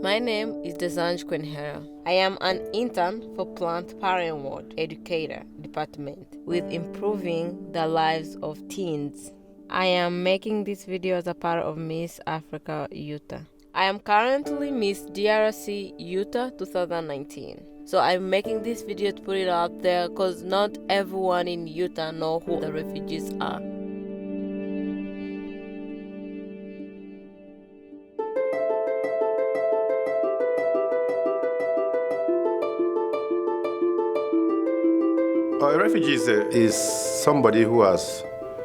My name is Desange Kuenihira. I am an intern for Plant Parent Ward Educator Department with improving the lives of teens. I am making this video as a part of Miss Africa Utah. I am currently Miss DRC Utah 2019. So I'm making this video to put it out there because not everyone in Utah know who the refugees are. A refugee is somebody who has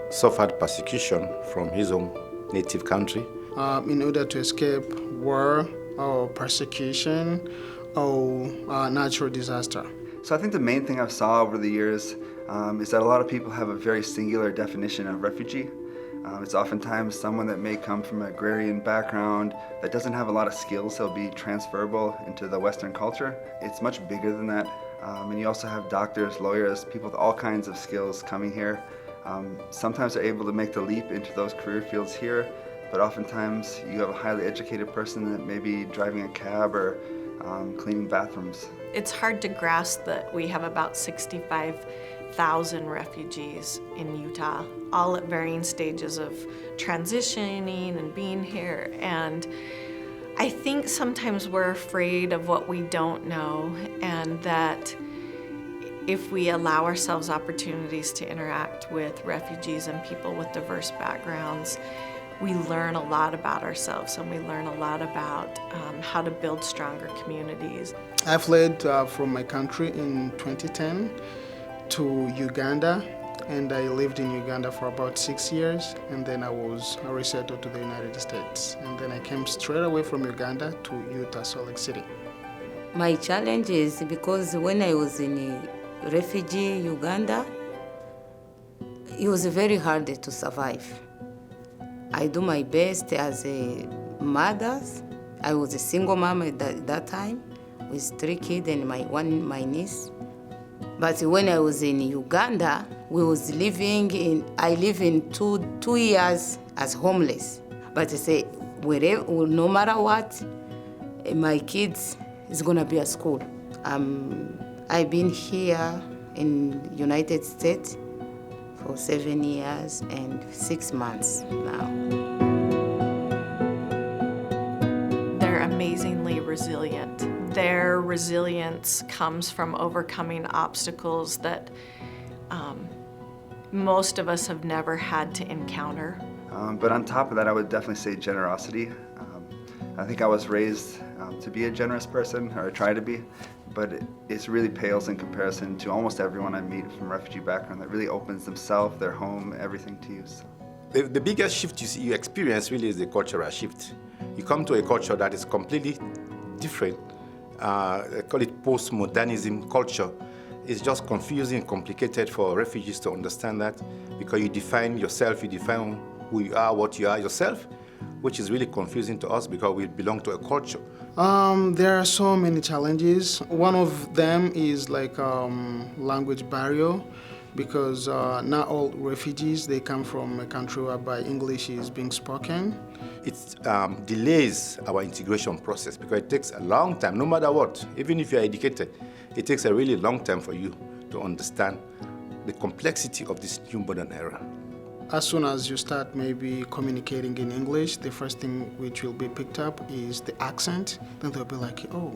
suffered persecution from his own native country. In order to escape war or persecution or natural disaster. So I think the main thing I've saw over the years is that a lot of people have a very singular definition of refugee. It's oftentimes someone that may come from an agrarian background that doesn't have a lot of skills that'll be transferable into the Western culture. It's much bigger than that. And you also have doctors, lawyers, people with all kinds of skills coming here. Sometimes they're able to make the leap into those career fields here, but oftentimes you have a highly educated person that may be driving a cab or cleaning bathrooms. It's hard to grasp that we have about 65,000 refugees in Utah, all at varying stages of transitioning and being here. And I think sometimes we're afraid of what we don't know, and that if we allow ourselves opportunities to interact with refugees and people with diverse backgrounds, we learn a lot about ourselves and we learn a lot about how to build stronger communities. I fled from my country in 2010 to Uganda, and I lived in Uganda for about 6 years, and then I was resettled to the United States. And then I came straight away from Uganda to Utah, Salt Lake City. My challenge is because when I was in refugee Uganda, it was very hard to survive. I do my best as a mother. I was a single mom at that time with 3 kids and my niece. But when I was in Uganda, I lived in two years as homeless. But I say, no matter what, my kids is gonna be at school. I've been here in United States for 7 years and 6 months now. They're amazingly resilient. Their resilience comes from overcoming obstacles that most of us have never had to encounter. But on top of that, I would definitely say generosity. I think I was raised to be a generous person, or I try to be, but it really pales in comparison to almost everyone I meet from a refugee background that really opens themselves, their home, everything to you. So. The biggest shift you experience really is the cultural shift. You come to a culture that is completely different. They call it postmodernism culture. It's just confusing and complicated for refugees to understand that, because you define yourself, you define who you are, what you are yourself, which is really confusing to us because we belong to a culture. There are so many challenges. One of them is like language barrier, because not all refugees, they come from a country whereby English is being spoken. It delays our integration process because it takes a long time, no matter what. Even if you're educated, it takes a really long time for you to understand the complexity of this new modern era. As soon as you start maybe communicating in English, the first thing which will be picked up is the accent. Then they'll be like, oh,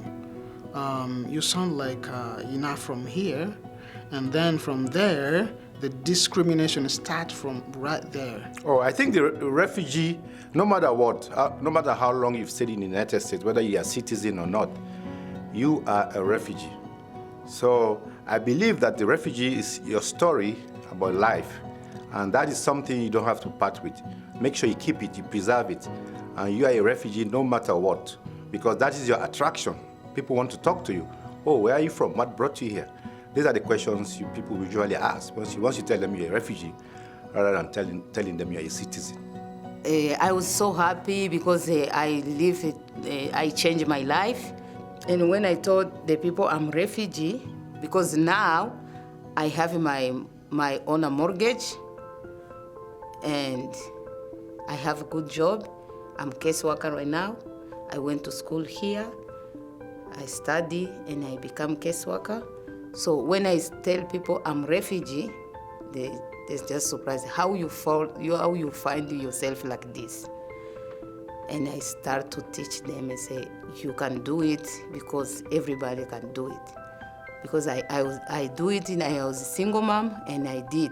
you sound like you're not from here. And then from there, the discrimination starts from right there. Oh, I think the refugee, no matter what, no matter how long you've stayed in the United States, whether you're a citizen or not, you are a refugee. So I believe that the refugee is your story about life. And that is something you don't have to part with. Make sure you keep it, you preserve it. And you are a refugee no matter what, because that is your attraction. People want to talk to you. Oh, where are you from? What brought you here? These are the questions people usually ask once you tell them you're a refugee, rather than telling them you're a citizen. I was so happy because I changed my life. And when I told the people I'm refugee, because now I have my own mortgage, and I have a good job. I'm a caseworker right now. I went to school here. I study and I become caseworker. So when I tell people I'm refugee, they're just surprised how you find yourself like this. And I start to teach them and say, you can do it because everybody can do it. Because I do it and I was a single mom and I did.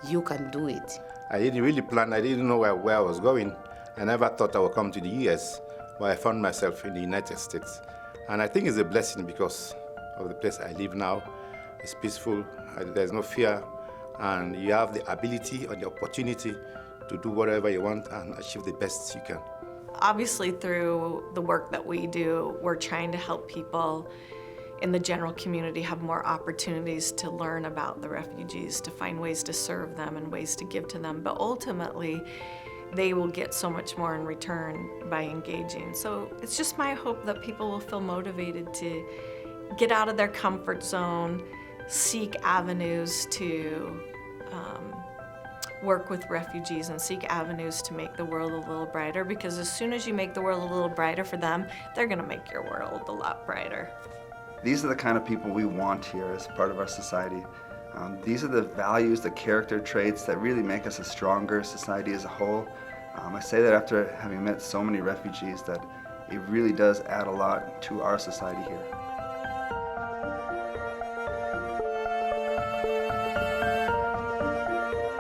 You can do it. I didn't really plan, I didn't know where I was going. I never thought I would come to the US, but I found myself in the United States. And I think it's a blessing because of the place I live now. It's peaceful, there's no fear, and you have the ability or the opportunity to do whatever you want and achieve the best you can. Obviously, through the work that we do, we're trying to help people in the general community have more opportunities to learn about the refugees, to find ways to serve them and ways to give to them. But ultimately, they will get so much more in return by engaging. So it's just my hope that people will feel motivated to get out of their comfort zone, seek avenues to work with refugees and seek avenues to make the world a little brighter, because as soon as you make the world a little brighter for them, they're gonna make your world a lot brighter. These are the kind of people we want here as part of our society. These are the values, the character traits that really make us a stronger society as a whole. I say that after having met so many refugees, that it really does add a lot to our society here.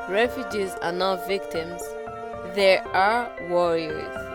Refugees are not victims, they are warriors.